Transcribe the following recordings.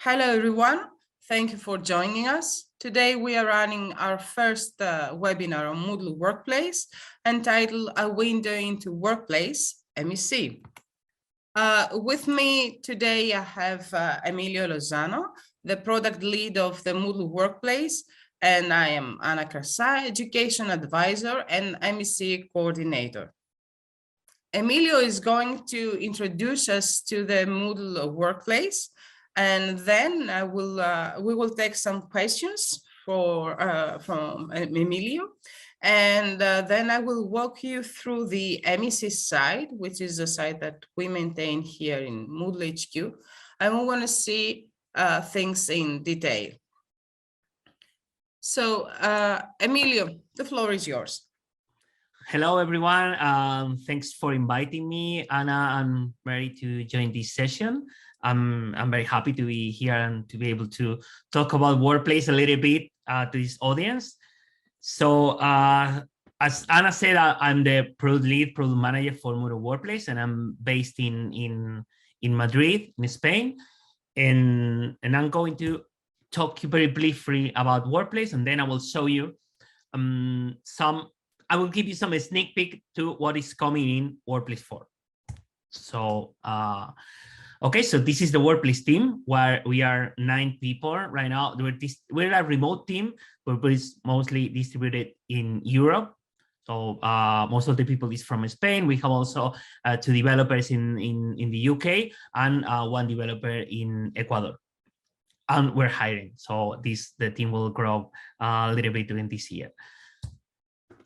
Hello, everyone. Thank you for joining us. Today, we are running our first webinar on Moodle Workplace entitled A Window into Workplace, MEC. With me today, I have Emilio Lozano, the product lead of the Moodle Workplace, and I am Anna Krasa, education advisor and MEC coordinator. Emilio is going to introduce us to the Moodle Workplace, and then we will take some questions from Emilio, and then I will walk you through the MEC site, which is a site that we maintain here in Moodle HQ, and we want to see things in detail. So, Emilio, the floor is yours. Hello, everyone. Thanks for inviting me, Anna and Mary, to join this session. I'm very happy to be here and to be able to talk about workplace a little bit to this audience. So as Anna said, I'm the product lead, product manager for Moodle Workplace, and I'm based in Madrid, in Spain. And I'm going to talk very briefly about workplace, and then I will show you I will give you some sneak peek to what is coming in Workplace 4. So, okay, so this is the Workplace team where we are 9 people right now. We're a remote team, but it's mostly distributed in Europe. So most of the people is from Spain. We have also 2 developers in the UK and 1 developer in Ecuador. And we're hiring. So the team will grow a little bit during this year.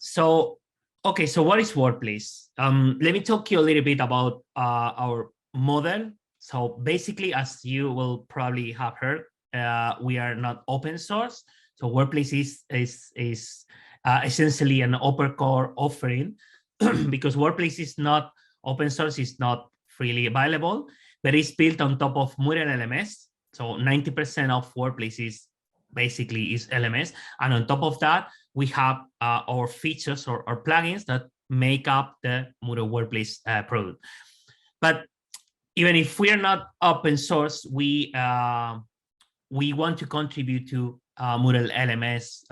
So, okay, so what is Workplace? Let me talk to you a little bit about our model. So basically, as you will probably have heard, we are not open source. So Workplace is essentially an open core offering because Workplace is not open source, it's not freely available, but it's built on top of Moodle LMS. So 90% of Workplace is LMS. And on top of that, we have our features or plugins that make up the Moodle Workplace product. But even if we are not open source, we want to contribute to Moodle LMS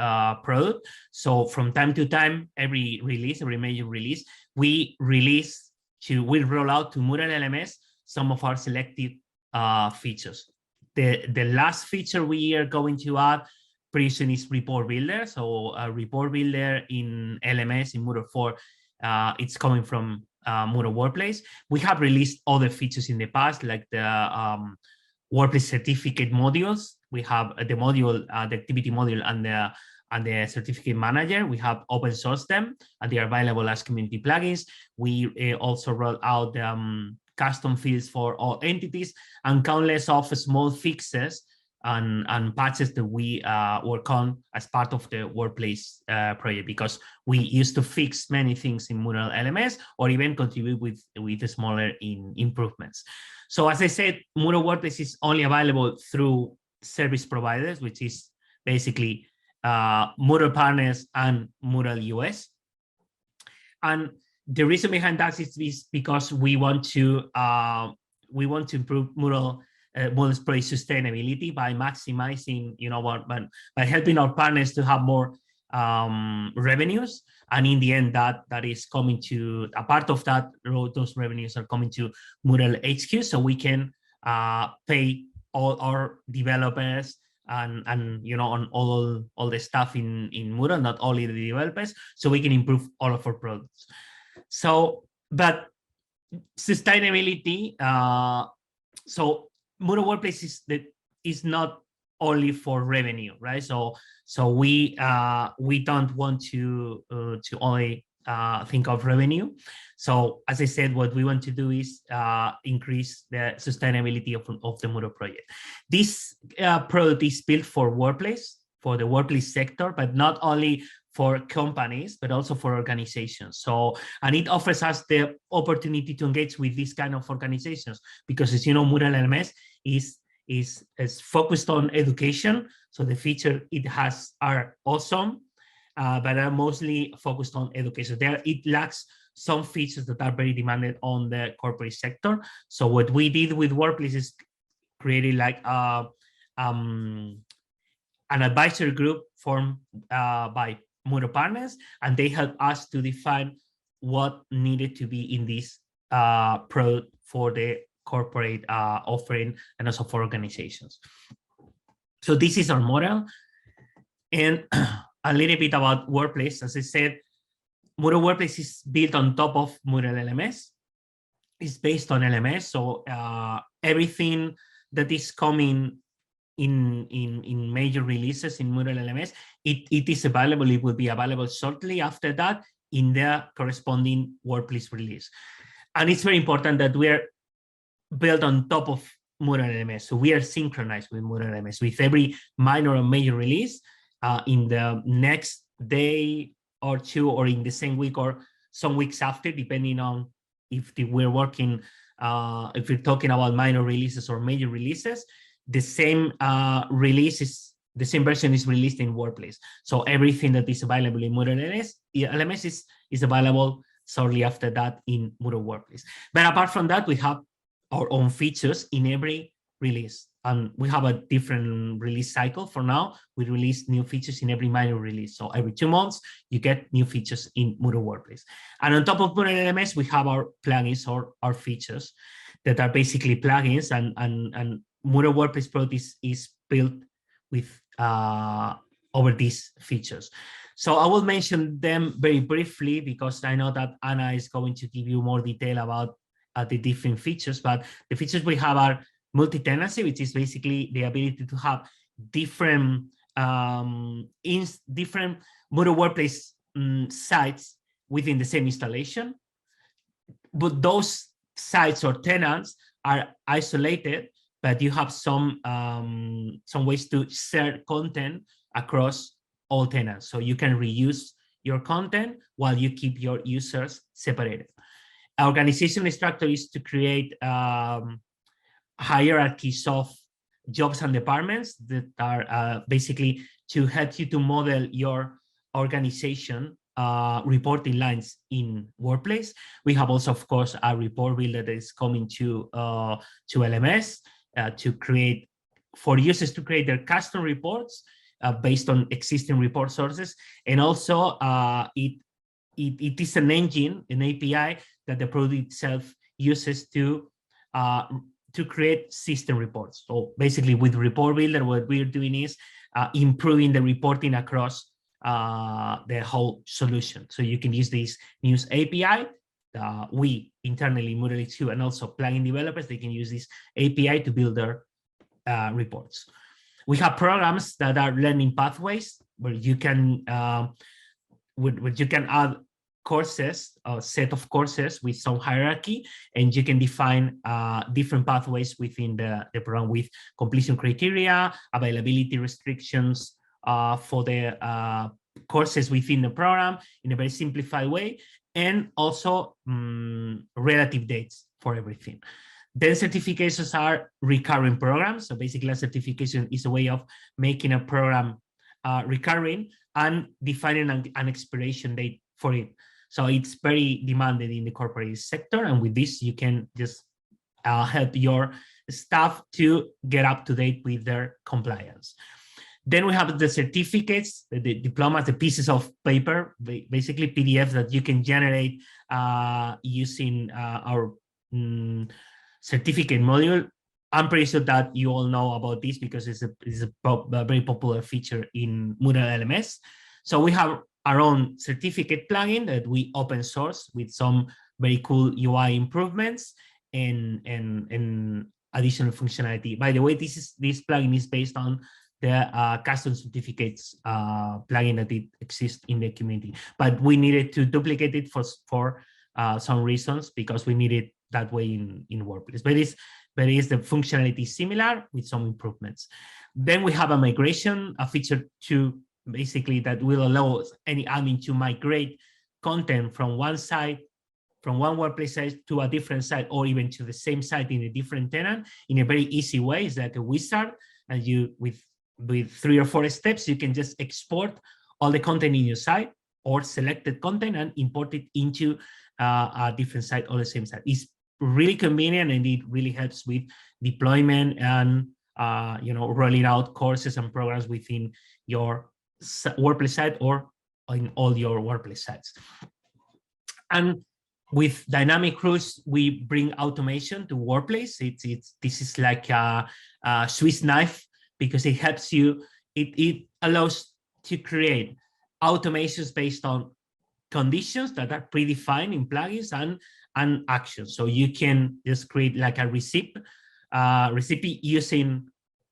product. So from time to time, every major release, we roll out to Moodle LMS some of our selected features. The last feature we are going to add pretty soon is Report Builder. So Report Builder in LMS in Moodle 4, it's coming from Moodle Workplace. We have released other features in the past, like the Workplace certificate modules. We have the module, the activity module, and the certificate manager. We have open sourced them, and they are available as community plugins. We also roll out custom fields for all entities and countless of small fixes and patches that we work on as part of the Workplace project, because we used to fix many things in Moodle LMS or even contribute with smaller improvements. So as I said, Moodle Workplace is only available through service providers, which is basically Moodle partners and Moodle US. And the reason behind that is because we want to improve Moodle's project sustainability by maximizing, by helping our partners to have more revenues. And in the end, that is coming to a part of that, those revenues are coming to Moodle HQ, so we can pay all our developers and on all the stuff in Moodle, not only the developers, so we can improve all of our products. So, but sustainability, so Moodle Workplace is not only for revenue, right? So we don't want to only think of revenue. So as I said, what we want to do is increase the sustainability of the Moodle project. This product is built for Workplace, for the Workplace sector, but not only for companies, but also for organizations. So, and it offers us the opportunity to engage with these kind of organizations, because as you know, Moodle LMS is focused on education. So the feature it has are awesome, but are mostly focused on education. It lacks some features that are very demanded on the corporate sector. So what we did with Workplace is created like an advisory group formed by Moodle partners, and they help us to define what needed to be in this product for the corporate offering and also for organizations. So this is our model. And a little bit about Workplace. As I said, Moodle Workplace is built on top of Moodle LMS. It's based on LMS. So everything that is coming in major releases in Moodle LMS, it is available. It will be available shortly after that in the corresponding Workplace release. And it's very important that we are built on top of Moodle LMS. So we are synchronized with Moodle LMS. With every minor or major release, in the next day or two, or in the same week or some weeks after, depending on if we're working, if we're talking about minor releases or major releases, the same the same version is released in Workplace. So everything that is available in Moodle LMS is available shortly after that in Moodle Workplace. But apart from that, we have our own features in every release. And we have a different release cycle for now. We release new features in every minor release. So every 2 months, you get new features in Moodle Workplace. And on top of Moodle LMS, we have our plugins or our features that are basically plugins, and Moodle Workplace product is built with over these features. So I will mention them very briefly because I know that Anna is going to give you more detail about the different features, but the features we have are multi-tenancy, which is basically the ability to have different different Moodle Workplace sites within the same installation, but those sites or tenants are isolated, but you have some ways to share content across all tenants. So you can reuse your content while you keep your users separated. Our organizational structure is to create hierarchies of jobs and departments that are basically to help you to model your organization reporting lines in Workplace. We have also, of course, a report builder that is coming to LMS to create, for users to create their custom reports based on existing report sources. And also it is an engine, an API that the product itself uses to create system reports. So basically with Report Builder, what we're doing is improving the reporting across the whole solution. So you can use this news API. We internally, Moodle HQ, and also plugin developers, they can use this API to build their reports. We have programs that are learning pathways where you can add courses, a set of courses with some hierarchy, and you can define different pathways within the program with completion criteria, availability restrictions for the courses within the program in a very simplified way, and also relative dates for everything. Then certifications are recurring programs. So basically a certification is a way of making a program recurring and defining an expiration date for it. So it's very demanded in the corporate sector. And with this, you can just help your staff to get up to date with their compliance. Then we have the certificates, the diplomas, the pieces of paper, basically PDFs that you can generate using our certificate module. I'm pretty sure that you all know about this because it's a very popular feature in Moodle LMS. So we have our own certificate plugin that we open source with some very cool UI improvements and additional functionality. By the way, this plugin is based on the custom certificates plugin that it exists in the community, but we needed to duplicate it for some reasons because we need it that way in Workplace. But the functionality is similar with some improvements. Then we have a migration, a feature to basically that will allow any admin to migrate content from one site, from one Workplace site to a different site, or even to the same site in a different tenant in a very easy way. It's like a wizard, and you with 3 or 4 steps, you can just export all the content in your site or selected content and import it into a different site or the same site. It's really convenient, and it really helps with deployment and rolling out courses and programs within your workplace site or in all your workplace sites. And with dynamic rules, we bring automation to workplace. This is like a Swiss knife, because it helps you. It allows to create automations based on conditions that are predefined in plugins and actions. So you can just create like a recipe using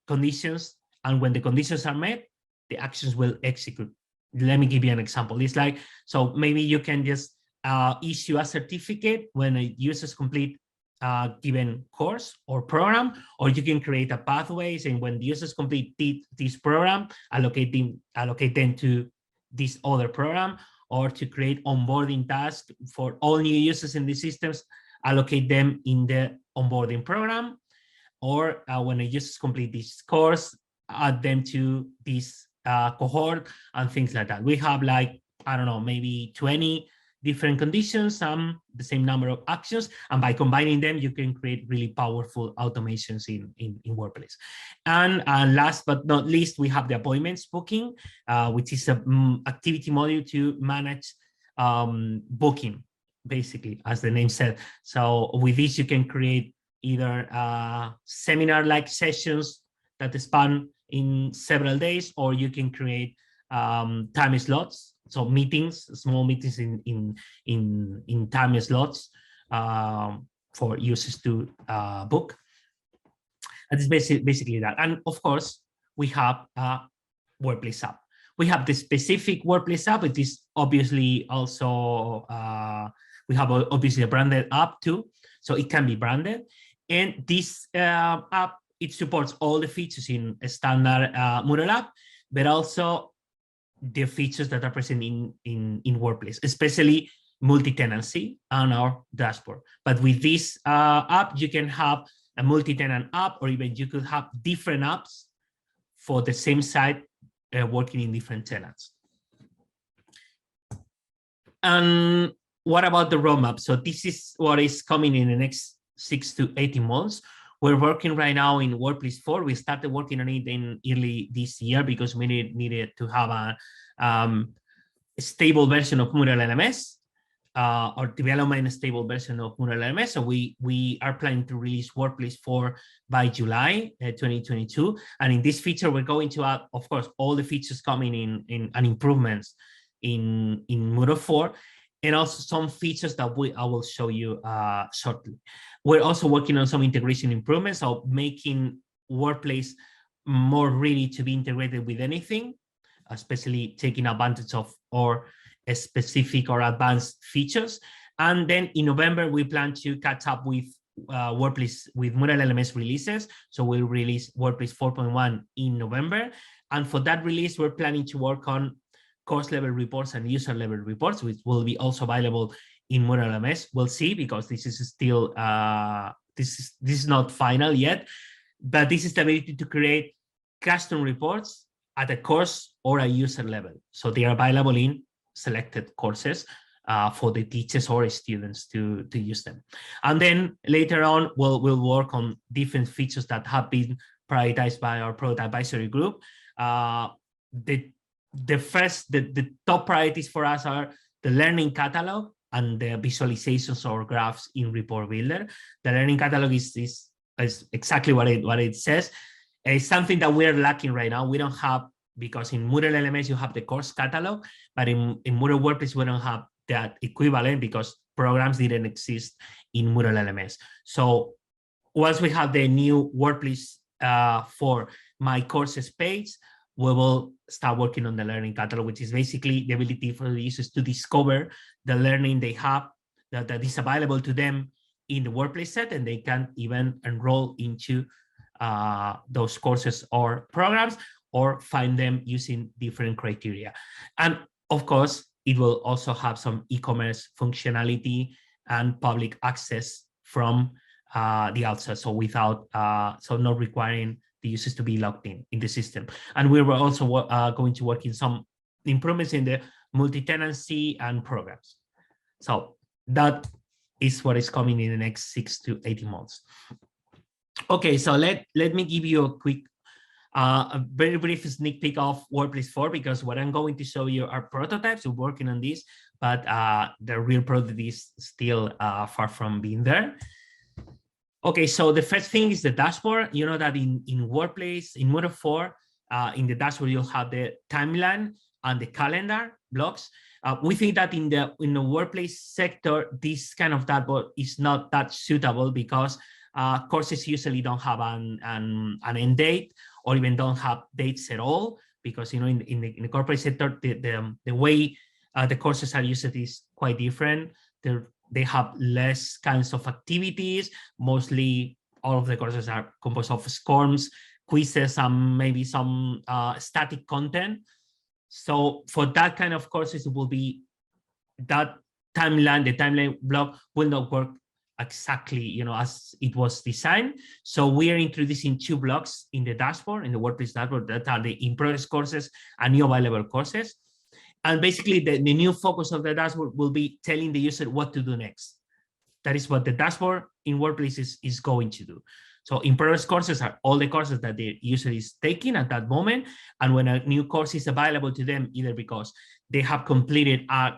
conditions, and when the conditions are met, the actions will execute. Let me give you an example. It's like, so maybe you can just issue a certificate when a users complete a given course or program, or you can create a pathway saying when the users complete this program, allocate them to this other program, or to create onboarding tasks for all new users in the systems, allocate them in the onboarding program, or when a users complete this course, add them to this cohort and things like that. We have like, I don't know, maybe 20 different conditions, the same number of actions, and by combining them, you can create really powerful automations in Workplace. And last but not least, we have the appointments booking, which is an activity module to manage booking, basically, as the name said. So with this, you can create either seminar-like sessions that span in several days, or you can create time slots. So meetings, small meetings in time slots for users to book. And it's basically that. And of course, we have a Workplace app. We have the specific Workplace app. It is obviously also, we have obviously a branded app too. So it can be branded. And this app, it supports all the features in a standard Moodle app, but also the features that are present in Workplace, especially multi-tenancy and our dashboard. But with this app, you can have a multi-tenant app, or even you could have different apps for the same site working in different tenants. And what about the roadmap? So this is what is coming in the next 6 to 18 months. We're working right now in Workplace 4. We started working on it in early this year because we needed to have a stable version of Moodle LMS, or development a stable version of Moodle LMS. So we are planning to release Workplace 4 by July 2022. And in this feature, we're going to add, of course, all the features coming in and improvements in Moodle 4, and also some features that I will show you shortly. We're also working on some integration improvements, so making Workplace more ready to be integrated with anything, especially taking advantage of our specific or advanced features. And then in November, we plan to catch up with Workplace with Moodle LMS releases. So we'll release Workplace 4.1 in November. And for that release, we're planning to work on course level reports and user level reports, which will be also available in Moodle LMS. We'll see, because this is still this is not final yet, but this is the ability to create custom reports at a course or a user level. So they are available in selected courses for the teachers or students to use them. And then later on, we'll work on different features that have been prioritized by our product advisory group. The top priorities for us are the learning catalog and the visualizations or graphs in Report Builder. The learning catalog is exactly what it says. It's something that we're lacking right now. We don't have, because in Moodle LMS you have the course catalog, but in Moodle Workplace we don't have that equivalent because programs didn't exist in Moodle LMS. So once we have the new Workplace for My Courses page, we will start working on the learning catalog, which is basically the ability for the users to discover the learning they have that is available to them in the Workplace set, and they can even enroll into those courses or programs, or find them using different criteria. And of course, it will also have some e-commerce functionality and public access from the outside, so without so not requiring the users to be logged in the system. And we were also going to work in some improvements in the multi-tenancy and programs. So that is what is coming in the next 6 to 18 months. Okay, so let me give you a quick, a very brief sneak peek of Workplace 4, because what I'm going to show you are prototypes. We're working on this, but the real product is still far from being there. Okay, so the first thing is the dashboard. You know that in Workplace, in Moodle 4, in the dashboard, you'll have the timeline and the calendar blocks. We think that in the workplace sector, this kind of dashboard is not that suitable because courses usually don't have an end date, or even don't have dates at all, because in the corporate sector, the way the courses are used is quite different. They have less kinds of activities. Mostly all of the courses are composed of scores, quizzes, and maybe some static content. So for that kind of courses, it will be that timeline, the timeline block will not work exactly as it was designed. So we are introducing 2 blocks in the dashboard, in the Workplace dashboard, that are the in-progress courses and new available courses. And basically the new focus of the dashboard will be telling the user what to do next. That is what the dashboard in Workplace is going to do. So in-progress courses are all the courses that the user is taking at that moment. And when a new course is available to them, either because they have completed a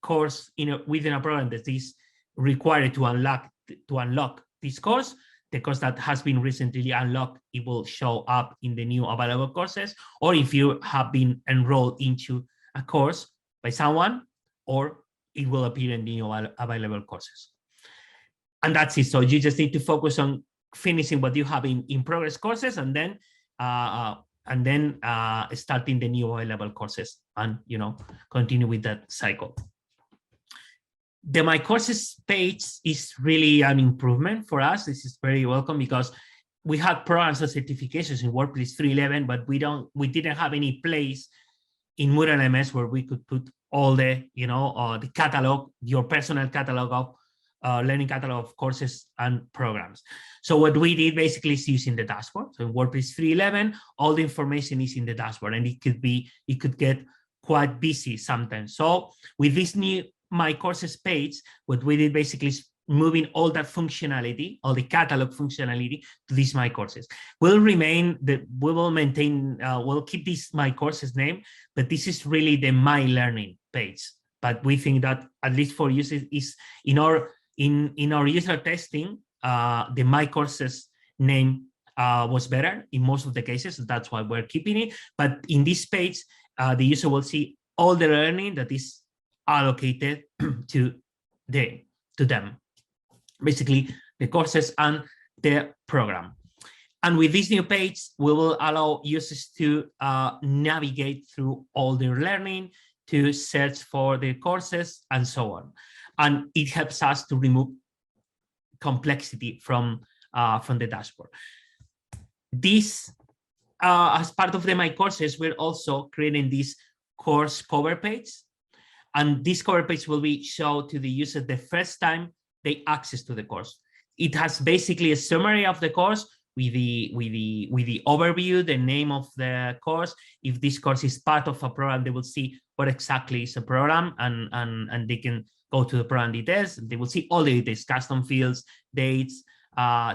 course within a program that is required to unlock this course, the course that has been recently unlocked, it will show up in the new available courses. Or if you have been enrolled into a course by someone, or it will appear in the new available courses. And that's it. So you just need to focus on finishing what you have in progress courses, and then starting the new available courses, and continue with that cycle. The My Courses page is really an improvement for us. This is very welcome, because we had programs and certifications in Workplace 3.11, but we didn't have any place in Moodle LMS where we could put all the the catalog, your personal catalog of learning catalog of courses and programs. So what we did basically is using the dashboard. So in Workplace 3.11, all the information is in the dashboard, and it could get quite busy sometimes. So with this new My Courses page, what we did basically is moving all that functionality, all the catalog functionality, to these My Courses. We'll keep this My Courses name, but this is really the My Learning page. But we think that, at least for users, is in our user testing, the My Courses name was better in most of the cases. That's why we're keeping it. But in this page, the user will see all the learning that is allocated to them, basically the courses and the program. And with this new page, we will allow users to navigate through all their learning, to search for the courses, and so on. And it helps us to remove complexity from the dashboard. This, as part of the My Courses, we're also creating this course cover page. And this cover page will be shown to the user the first time they access to the course. It has basically a summary of the course with the overview, the name of the course. If this course is part of a program, they will see what exactly is a program, and they can go to the program details. They will see all the details, custom fields, dates,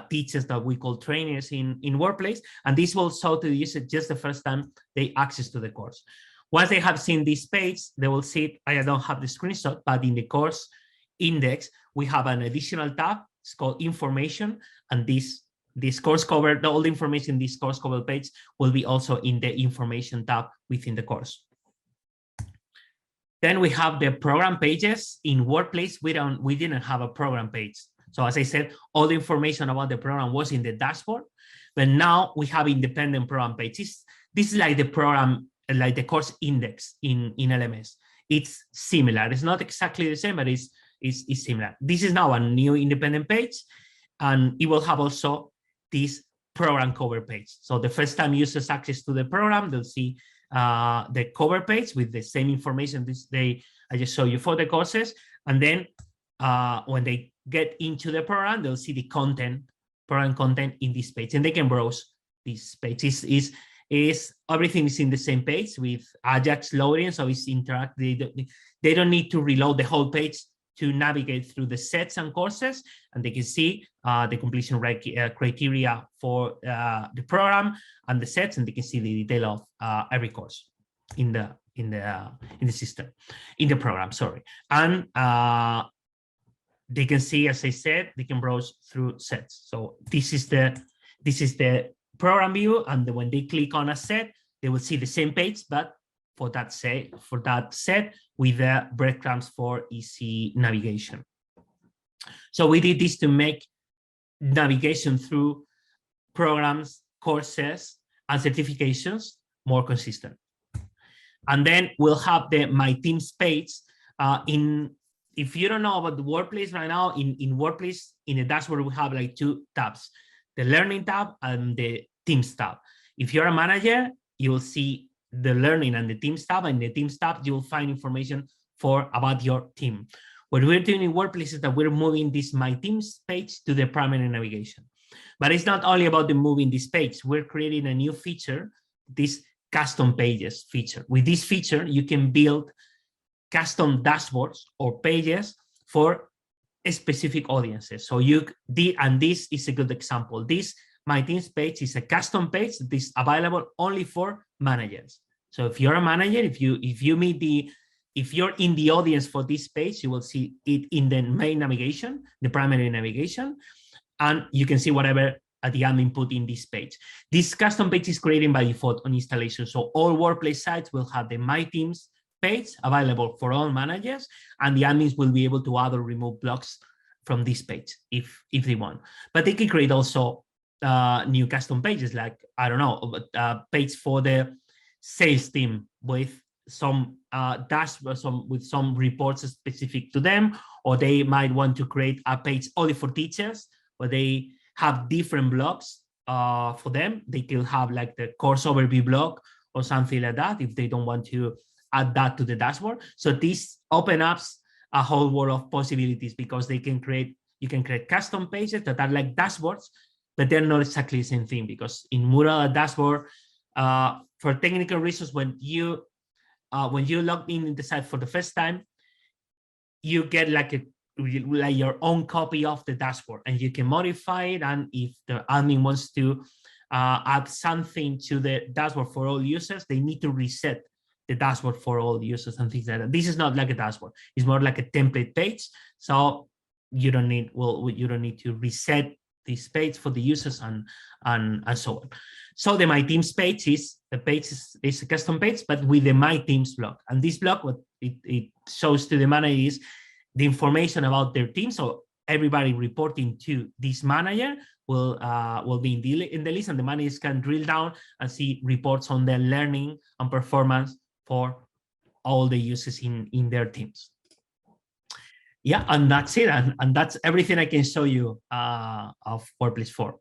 teachers that we call trainers in Workplace. And this will show to the user just the first time they access to the course. Once they have seen this page, they will see it. I don't have the screenshot, but in the course index, we have an additional tab. It's called Information, and this course cover, all the information in this course cover page will be also in the Information tab within the course. Then we have the program pages. In Workplace, we didn't have a program page. So as I said, all the information about the program was in the dashboard, but now we have independent program pages. This is like the program, like the course index in LMS. It's similar. It's not exactly the same, but it's similar. This is now a new independent page, and it will have also this program cover page. So the first time users access to the program, they'll see the cover page with the same information I just showed you for the courses. And then when they get into the program, they'll see the program content in this page, and they can browse this page. Everything is in the same page with Ajax loading, so it's interactive. They don't need to reload the whole page to navigate through the sets and courses, and they can see the completion criteria for the program and the sets, and they can see the detail of every course in the system, in the program, sorry. And they can see, as I said, they can browse through sets. So this is the program view, and when they click on a set, they will see the same page, but for that set with the breadcrumbs for easy navigation. So we did this to make navigation through programs, courses, and certifications more consistent. And then we'll have the My Teams page. If you don't know about the Workplace right now, in Workplace, in the dashboard, we have like two tabs, the Learning tab and the Teams tab. If you're a manager, you will see the Learning and the Teams tab. And in the Teams tab, you will find information about your team. What we're doing in Workplace is that we're moving this My Teams page to the primary navigation. But it's not only about the moving this page. We're creating a new feature, this custom pages feature. With this feature, you can build custom dashboards or pages for specific audiences. So and this is a good example. This My Teams page is a custom page that is available only for managers. So if you're a manager, if you're in the audience for this page, you will see it in the main navigation, the primary navigation, and you can see whatever the admin put in this page. This custom page is created by default on installation. So all Workplace sites will have the My Teams page available for all managers, and the admins will be able to add or remove blocks from this page if they want. But they can create also new custom pages, like, I don't know, a page for the sales team with some dashboards, with some reports specific to them, or they might want to create a page only for teachers where they have different blocks for them. They can have like the course overview block or something like that if they don't want to add that to the dashboard. So this opens up a whole world of possibilities, because you can create custom pages that are like dashboards, but they're not exactly the same thing. Because in Mural dashboard, for technical reasons, when you log in the site for the first time, you get like your own copy of the dashboard, and you can modify it. And if the admin wants to add something to the dashboard for all users, they need to reset the dashboard for all users and things like that. This is not like a dashboard; it's more like a template page. So you don't need to reset this page for the users and so on. So the My Teams page is a custom page, but with the My Teams block. And this block, what it shows to the manager is the information about their team. So everybody reporting to this manager will be in the list, and the managers can drill down and see reports on their learning and performance for all the users in their teams. Yeah, and that's it. And that's everything I can show you of Workplace 4.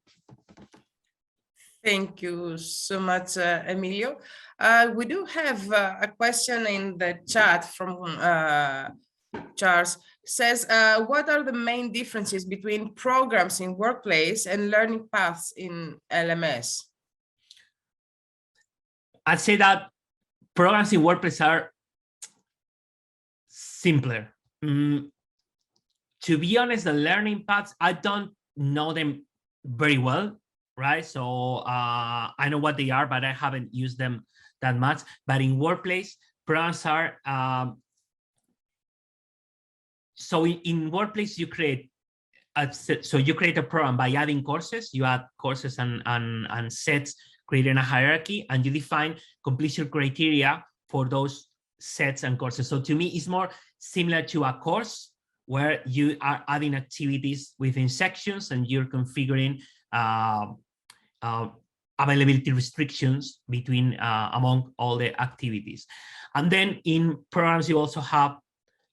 Thank you so much, Emilio. We do have a question in the chat from Charles. Says, what are the main differences between programs in Workplace and learning paths in LMS? I'd say that programs in Workplace are simpler. To be honest, the learning paths, I don't know them very well, right? So I know what they are, but I haven't used them that much. But in Workplace, programs are, so in Workplace, you create a program by adding courses. You add courses and sets, creating a hierarchy, and you define completion criteria for those sets and courses. So to me, it's more similar to a course where you are adding activities within sections, and you're configuring availability restrictions between among all the activities. And then in programs, you also have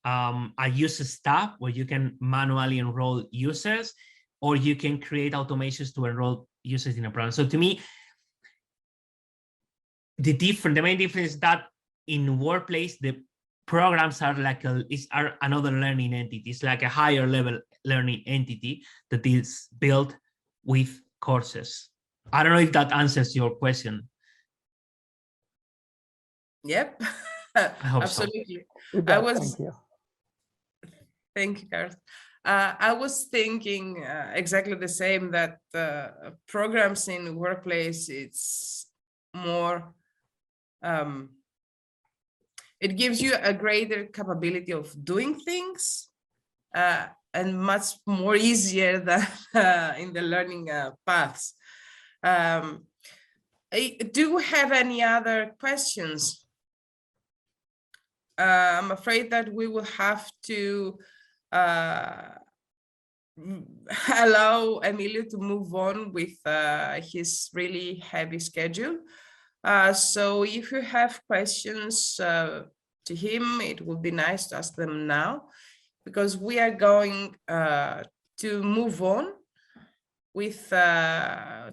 a users tab where you can manually enroll users, or you can create automations to enroll users in a program. So to me, the main difference is that in Workplace, the programs are like are another learning entity. It's like a higher level learning entity that is built with courses. I don't know if that answers your question. Yep, I hope absolutely. so. I was Thank you, Garth. I was thinking exactly the same, that programs in workplace, it's more, it gives you a greater capability of doing things and much more easier than in the learning paths. Do we have any other questions? I'm afraid that we will have to allow Emilio to move on with his really heavy schedule. So if you have questions to him, it would be nice to ask them now, because we are going to move on with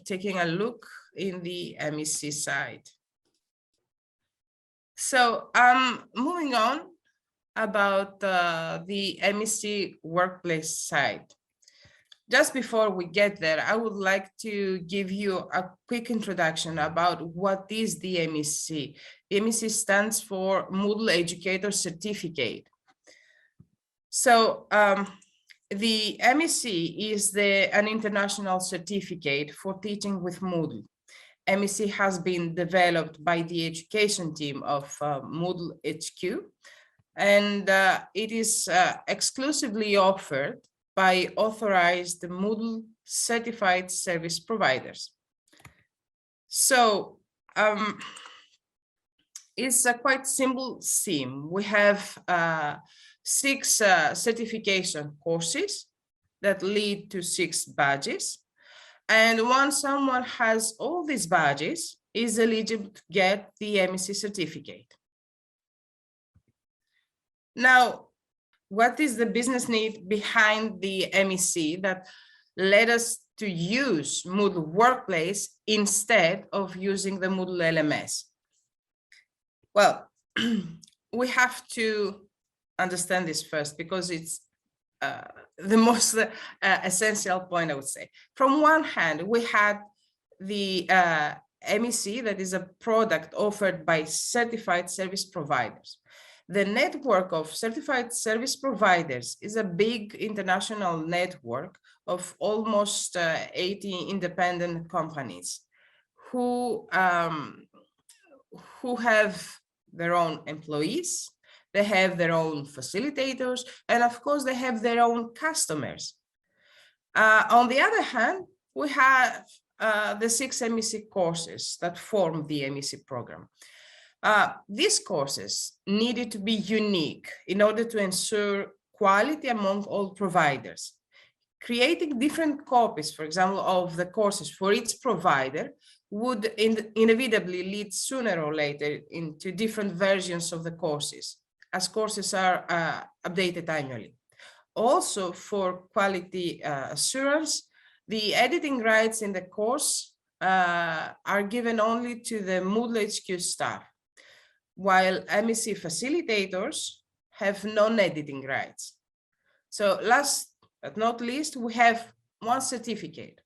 taking a look in the MEC side. So moving on about the MEC workplace side. Just before we get there, I would like to give you a quick introduction about what is the MEC. The MEC stands for Moodle Educator Certificate. So the MEC is an international certificate for teaching with Moodle. MEC has been developed by the education team of Moodle HQ, and it is exclusively offered by authorized Moodle certified service providers. So it's a quite simple theme. We have 6 certification courses that lead to 6 badges. And once someone has all these badges, is eligible to get the MEC certificate. Now, what is the business need behind the MEC that led us to use Moodle Workplace instead of using the Moodle LMS? Well, we have to understand this first, because it's the most essential point, I would say. From one hand, we had the MEC, that is a product offered by certified service providers. The network of certified service providers is a big international network of almost 80 independent companies who have their own employees, they have their own facilitators, and of course they have their own customers. On the other hand, we have the 6 MEC courses that form the MEC program. These courses needed to be unique in order to ensure quality among all providers. Creating different copies, for example, of the courses for each provider would inevitably lead sooner or later into different versions of the courses, as courses are updated annually. Also, for quality assurance, the editing rights in the course are given only to the Moodle HQ staff, while MEC facilitators have non-editing rights. So last but not least, we have one certificate.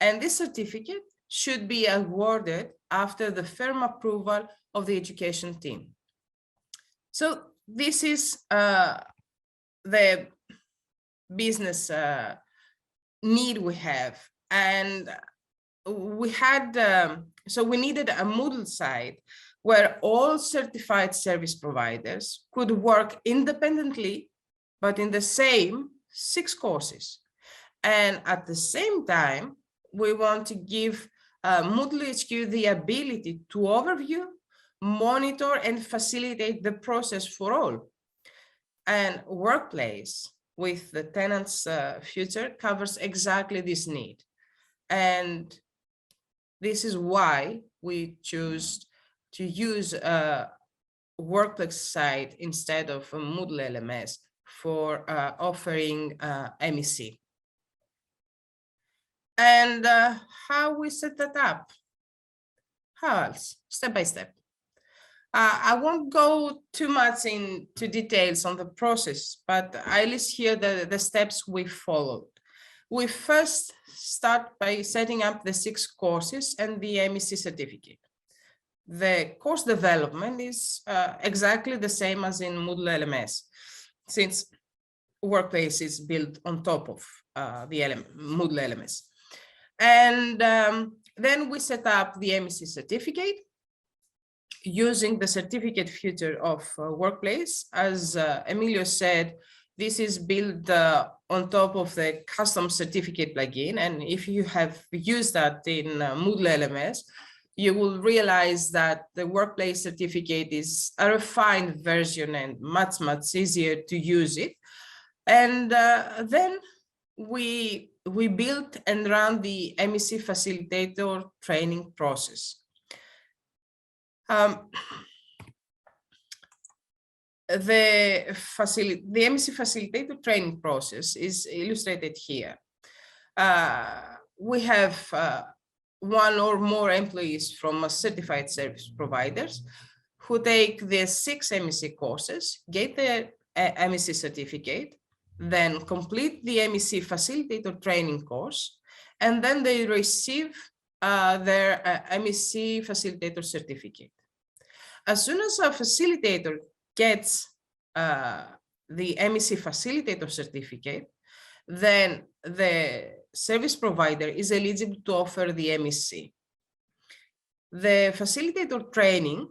And this certificate should be awarded after the firm approval of the education team. So this is the business need we have. And we had, so we needed a Moodle site where all certified service providers could work independently, but in the same 6 courses. And at the same time, we want to give Moodle HQ the ability to overview, monitor, and facilitate the process for all. And Workplace with the tenant's future covers exactly this need. And this is why we choose to use a Workplace site instead of a Moodle LMS for offering MEC. And how we set that up? How else? Step by step. I won't go too much into details on the process, but I list here the steps we followed. We first start by setting up the 6 courses and the MEC certificate. The course development is exactly the same as in Moodle LMS, since workplace is built on top of the Moodle elements. And then we set up the MEC certificate using the certificate feature of workplace. As Emilio said, this is built on top of the custom certificate plugin. And if you have used that in Moodle LMS, you will realize that the workplace certificate is a refined version and much, much easier to use it. And then we built and ran the MEC facilitator training process. The MEC facilitator training process is illustrated here. We have one or more employees from certified service providers who take the 6 MEC courses, get their MEC certificate, then complete the MEC facilitator training course, and then they receive their MEC facilitator certificate. As soon as a facilitator gets the MEC facilitator certificate, then the service provider is eligible to offer the MEC. The facilitator training,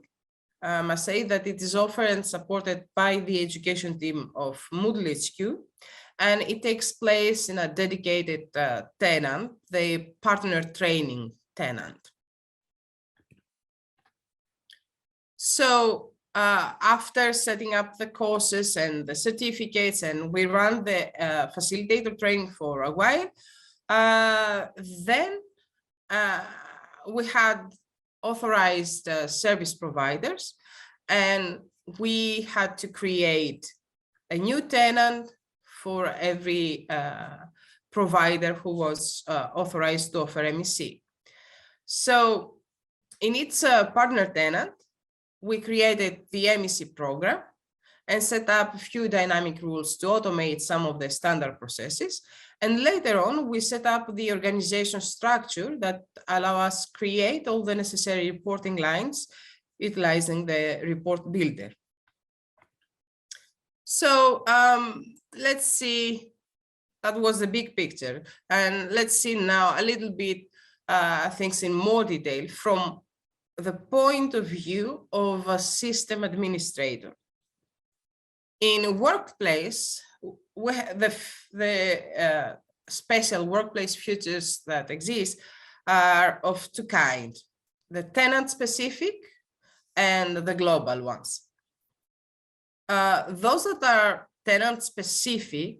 I must say that it is offered and supported by the education team of Moodle HQ, and it takes place in a dedicated tenant, the partner training tenant. So after setting up the courses and the certificates, and we run the facilitator training for a while, then we had authorized service providers, and we had to create a new tenant for every provider who was authorized to offer MEC. So in its partner tenant, we created the MEC program and set up a few dynamic rules to automate some of the standard processes. And later on, we set up the organization structure that allow us create all the necessary reporting lines utilizing the report builder. So let's see, that was the big picture. And let's see now a little bit things in more detail from the point of view of a system administrator. In workplace, we have the special workplace features that exist are of 2 kinds, the tenant specific and the global ones. Those that are tenant specific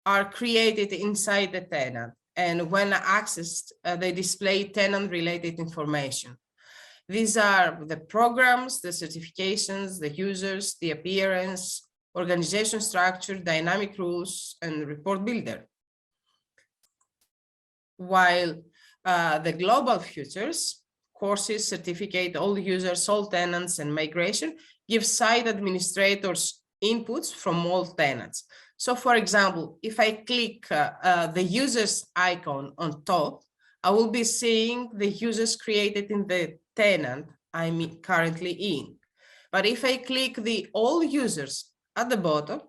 are created inside the tenant, and when accessed, they display tenant related information. These are the programs, the certifications, the users, the appearance, organization structure, dynamic rules, and report builder. While the global features, courses, certificate, all users, all tenants, and migration give site administrators inputs from all tenants. So for example, if I click the users icon on top, I will be seeing the users created in the tenant I'm currently in. But if I click the all users at the bottom,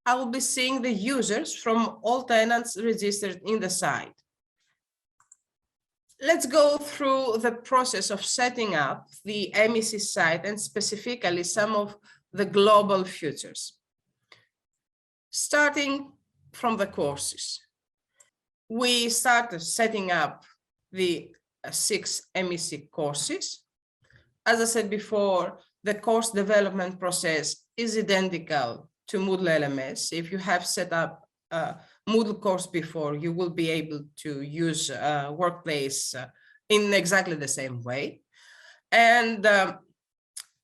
I will be seeing the users from all tenants registered in the site. Let's go through the process of setting up the MEC site and specifically some of the global features. Starting from the courses. We started setting up the 6 MEC courses. As I said before, the course development process is identical to Moodle LMS. If you have set up a Moodle course before, you will be able to use Workplace in exactly the same way. And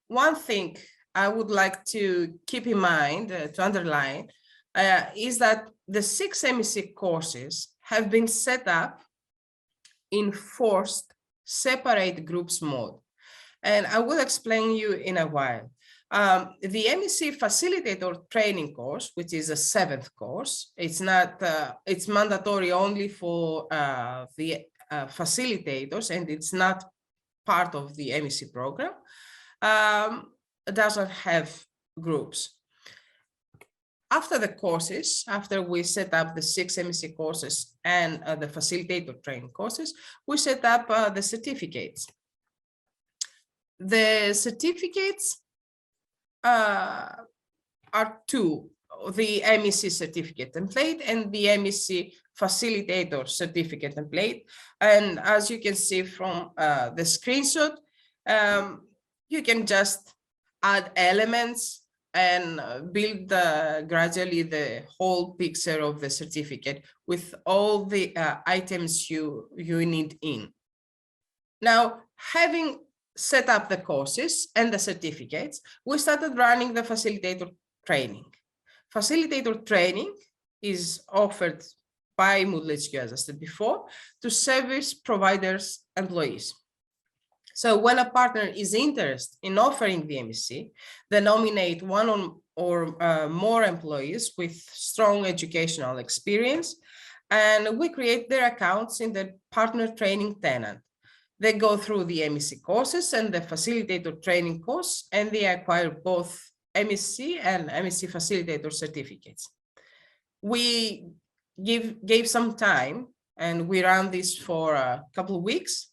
one thing I would like to keep in mind, to underline, is that the 6 MEC courses have been set up in forced separate groups mode. And I will explain you in a while. The MEC facilitator training course, which is a 7th course, it's not, it's mandatory only for the facilitators, and it's not part of the MEC program, doesn't have groups. After the courses, after we set up the 6 MEC courses and the facilitator training courses, we set up the certificates. The certificates are two, the MEC certificate template and the MEC facilitator certificate template. And as you can see from the screenshot, you can just add elements and build gradually the whole picture of the certificate with all the items you need in. Now, having set up the courses and the certificates, we started running the facilitator training. Facilitator training is offered by Moodle HQ, as I said before, to service providers' employees. So when a partner is interested in offering the MEC, they nominate one or more employees with strong educational experience, and we create their accounts in the partner training tenant. They go through the MEC courses and the facilitator training course, and they acquire both MEC and MEC facilitator certificates. We gave some time, and we ran this for a couple of weeks.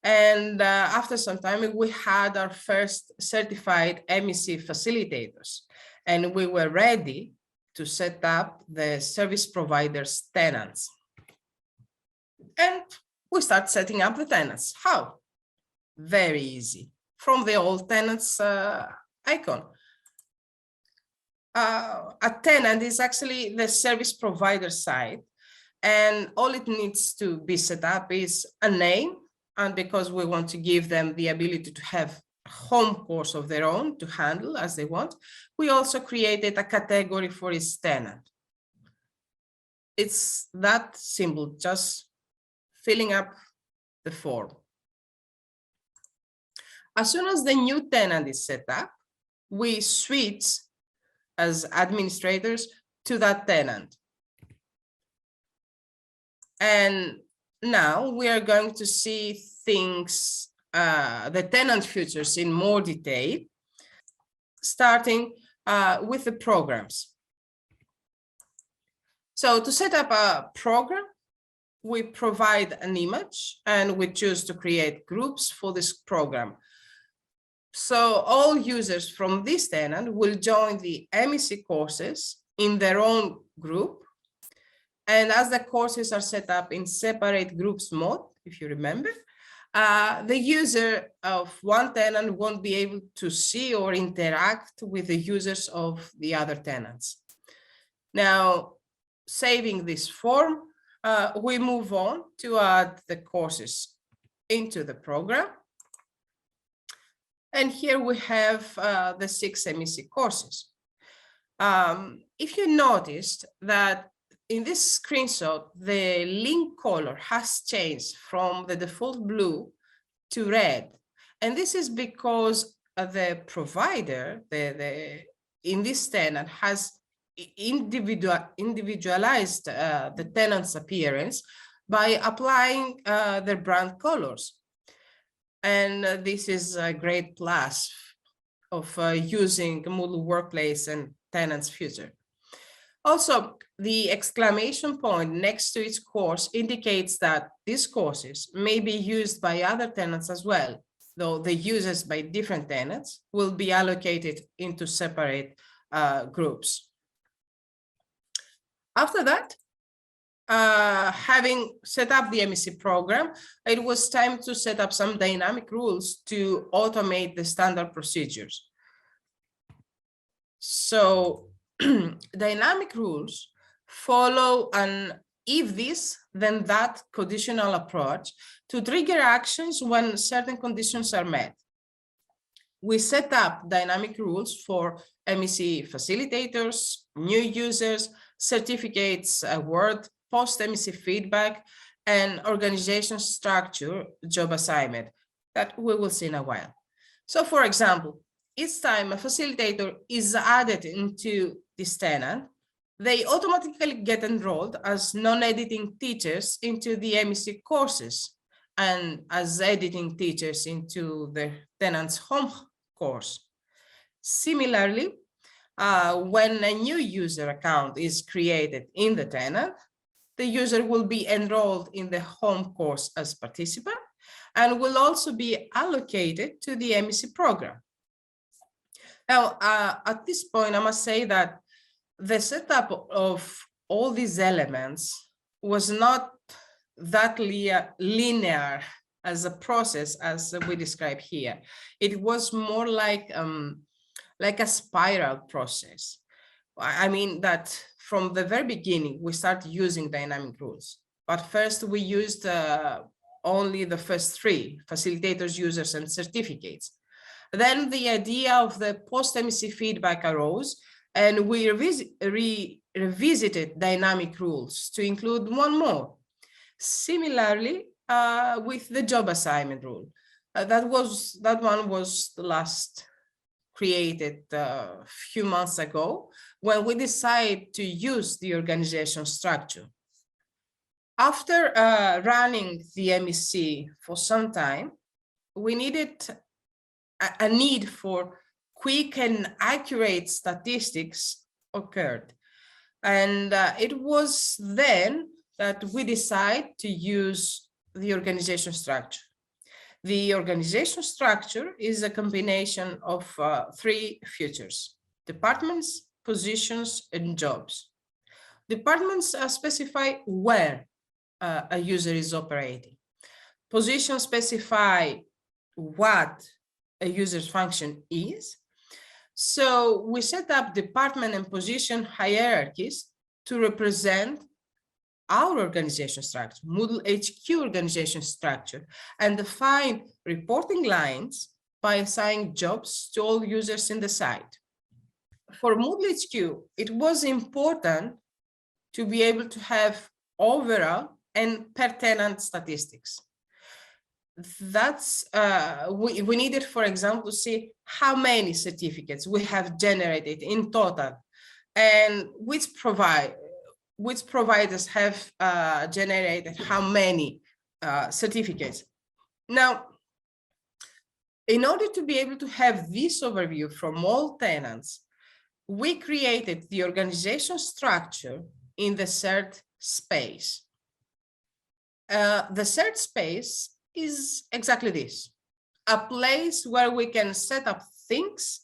And after some time, we had our first certified MEC facilitators, and we were ready to set up the service providers tenants. And we start setting up the tenants. How? Very easy. From the old tenants icon. A tenant is actually the service provider side, and all it needs to be set up is a name. And because we want to give them the ability to have a home course of their own to handle as they want, we also created a category for each tenant. It's that simple, just filling up the form. As soon as the new tenant is set up, we switch as administrators to that tenant. And now we are going to see things, the tenant features in more detail, starting with the programs. So to set up a program, we provide an image and we choose to create groups for this program. So all users from this tenant will join the MEC courses in their own group. And as the courses are set up in separate groups mode, if you remember, the user of one tenant won't be able to see or interact with the users of the other tenants. Now, saving this form, we move on to add the courses into the program. And here we have the 6 MEC courses. If you noticed that in this screenshot, the link color has changed from the default blue to red. And this is because the provider, in this tenant, has individualized the tenant's appearance by applying their brand colors. And this is a great plus of using Moodle Workplace and Tenants Future. Also, the exclamation point next to each course indicates that these courses may be used by other tenants as well, though the users by different tenants will be allocated into separate groups. After that, having set up the MEC program, it was time to set up some dynamic rules to automate the standard procedures. So dynamic rules follow an if this, then that conditional approach to trigger actions when certain conditions are met. We set up dynamic rules for MEC facilitators, new users, certificates award, post-MEC feedback, and organization structure job assignment that we will see in a while. So for example, each time a facilitator is added into this tenant, they automatically get enrolled as non-editing teachers into the MEC courses and as editing teachers into the tenant's home course. Similarly, when a new user account is created in the tenant, the user will be enrolled in the home course as participant and will also be allocated to the MEC program. Now, at this point, I must say that the setup of all these elements was not that linear as a process as we describe here. It was more like a spiral process. I mean that from the very beginning, we started using dynamic rules. But first we used only the first three: facilitators, users, and certificates. Then the idea of the post-MEC feedback arose, and we revisited dynamic rules to include one more. Similarly, with the job assignment rule. That one was the last created a few months ago when we decided to use the organization structure. After running the MEC for some time, we needed a need for quick and accurate statistics occurred. And it was then that we decided to use the organization structure. The organization structure is a combination of three features: departments, positions, and jobs. Departments specify where a user is operating. Positions specify what a user's function is. So we set up department and position hierarchies to represent our organization structure, Moodle HQ organization structure, and define reporting lines by assigning jobs to all users in the site. For Moodle HQ, it was important to be able to have overall and per tenant statistics. That's we needed, for example, to see how many certificates we have generated in total, and which providers have generated how many certificates. Now, in order to be able to have this overview from all tenants, we created the organization structure in the shared space. The shared space is exactly this: a place where we can set up things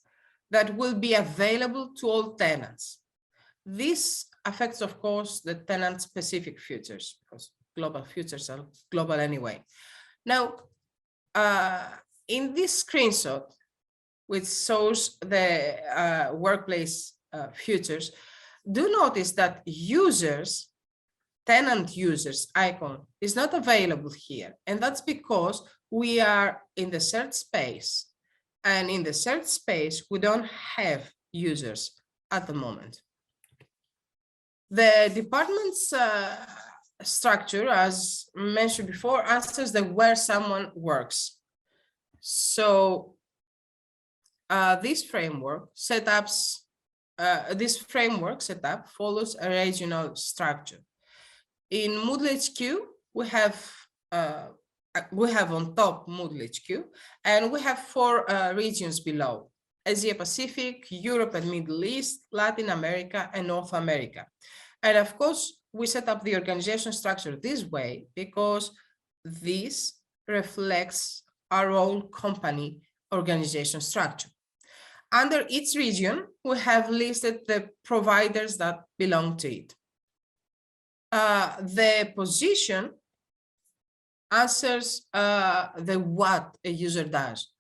that will be available to all tenants. This affects, of course, the tenant-specific features, because global features are global anyway. Now, in this screenshot, which shows the workplace features, do notice that users, tenant users icon is not available here. And that's because we are in the shared space. And in the shared space, we don't have users at the moment. The department's structure, as mentioned before, answers the where someone works. So this framework setup follows a regional structure. In Moodle HQ, we have on top Moodle HQ, and we have 4 regions below: Asia Pacific, Europe and Middle East, Latin America, and North America. And of course, we set up the organization structure this way because this reflects our own company organization structure. Under each region, we have listed the providers that belong to it. The position answers the what a user does.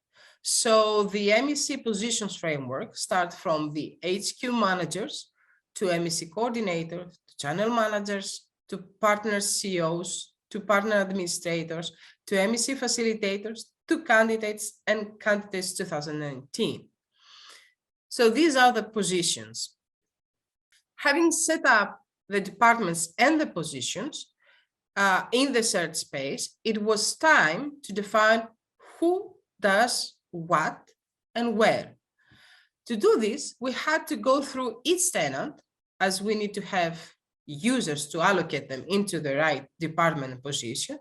So the MEC positions framework starts from the HQ managers to MEC coordinators, to channel managers, to partner CEOs, to partner administrators, to MEC facilitators, to candidates and candidates 2019. So these are the positions. Having set up the departments and the positions in the shared space, it was time to define who does what and where. To do this, we had to go through each tenant, as we need to have users to allocate them into the right department and position.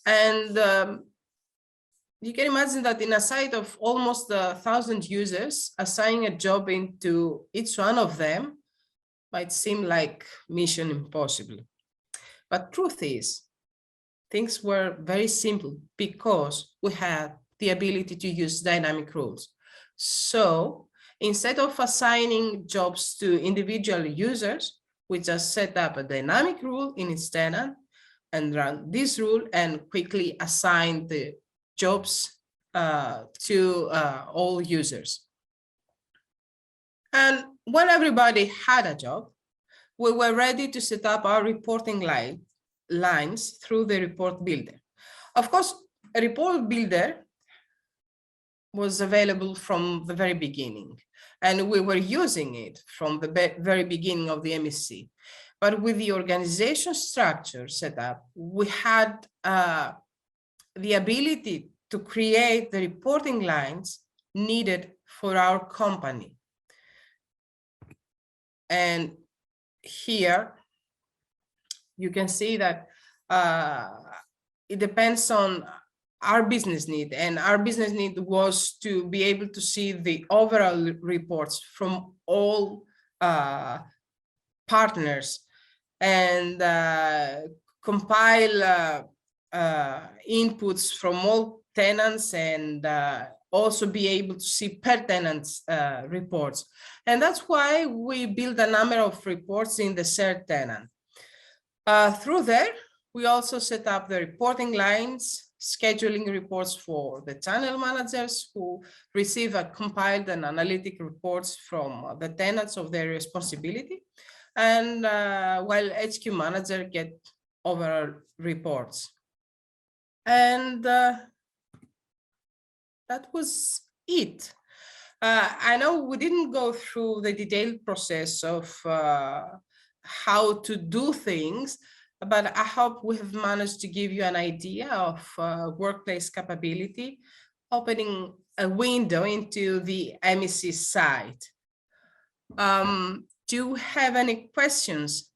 And you can imagine that in a site of almost 1,000 users, assigning a job into each one of them might seem like mission impossible. But truth is, things were very simple because we had the ability to use dynamic rules. So instead of assigning jobs to individual users, we just set up a dynamic rule in its tenant and run this rule and quickly assign the jobs to all users. And when everybody had a job, we were ready to set up our reporting lines through the report builder. Of course, a report builder was available from the very beginning, and we were using it from the very beginning of the MEC. But with the organization structure set up, we had the ability to create the reporting lines needed for our company. And here you can see that it depends on our business need, and our business need was to be able to see the overall reports from all partners and compile inputs from all tenants and also be able to see per tenant's reports. And that's why we build a number of reports in the shared tenant. Through there, we also set up the reporting lines, scheduling reports for the channel managers who receive compiled and analytic reports from the tenants of their responsibility, and while HQ manager get overall reports. And that was it. I know we didn't go through the detailed process of how to do things, but I hope we have managed to give you an idea of workplace capability, opening a window into the MEC site. Do you have any questions?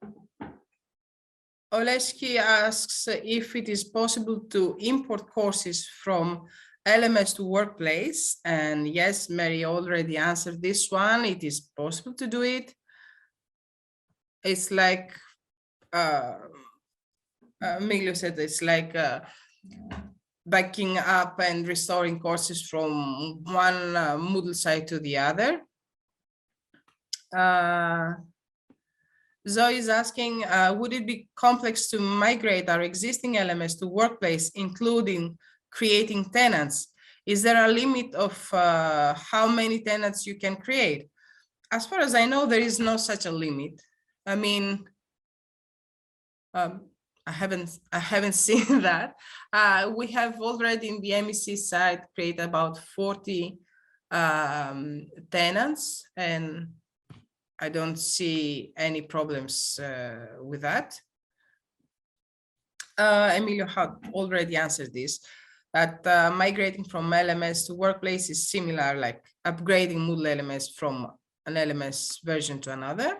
Oleski asks if it is possible to import courses from LMS to Workplace. And yes, Mary already answered this one. It is possible to do it. It's like, Emilio said, it's like backing up and restoring courses from one Moodle site to the other. Zoe is asking, would it be complex to migrate our existing LMS to Workplace, including creating tenants? Is there a limit of how many tenants you can create? As far as I know, there is no such a limit. I mean, I haven't seen that. We have already in the MEC side created about 40 tenants, and I don't see any problems with that. Emilio had already answered this, that migrating from LMS to Workplace is similar, like upgrading Moodle LMS from an LMS version to another.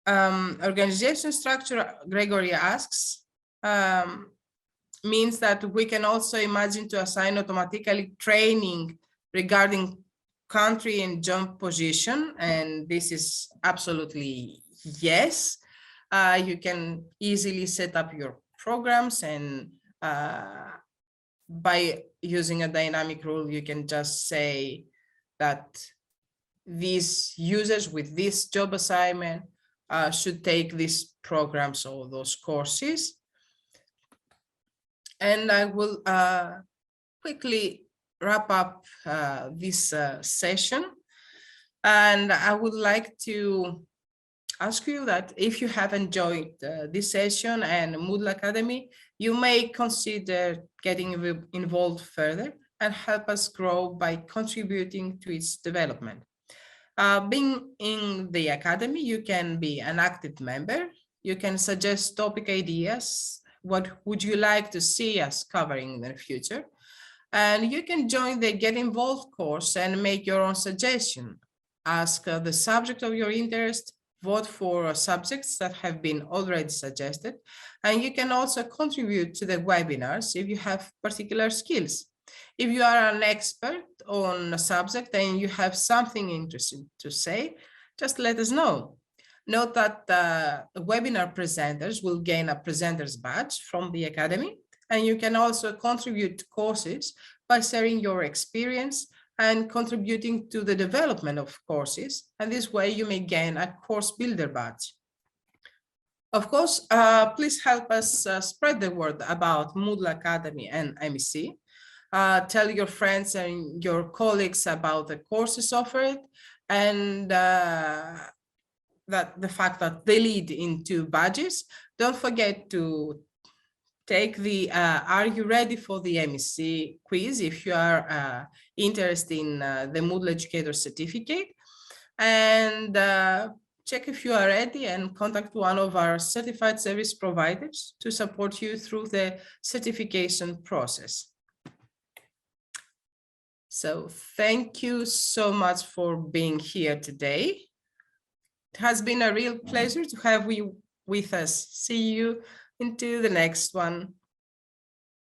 Organization structure, Gregory asks, means that we can also imagine to assign automatically training regarding country and job position, and this is absolutely yes. You can easily set up your programs, and by using a dynamic rule, you can just say that these users with this job assignment should take these programs or those courses. And I will quickly wrap up this session. And I would like to ask you that if you have enjoyed this session and Moodle Academy, you may consider getting involved further and help us grow by contributing to its development. Being in the Academy, you can be an active member. You can suggest topic ideas. What would you like to see us covering in the future? And you can join the Get Involved course and make your own suggestion. Ask the subject of your interest, vote for subjects that have been already suggested. And you can also contribute to the webinars if you have particular skills. If you are an expert on a subject and you have something interesting to say, just let us know. Note that the webinar presenters will gain a presenter's badge from the Academy, and you can also contribute to courses by sharing your experience and contributing to the development of courses. And this way you may gain a course builder badge. Of course, please help us spread the word about Moodle Academy and MEC. Tell your friends and your colleagues about the courses offered, and that the fact that they lead into badges. Don't forget to take the Are You Ready for the MEC quiz if you are interested in the Moodle Educator Certificate. And check if you are ready and contact one of our certified service providers to support you through the certification process. So thank you so much for being here today. It has been a real pleasure to have you with us. See you into the next one.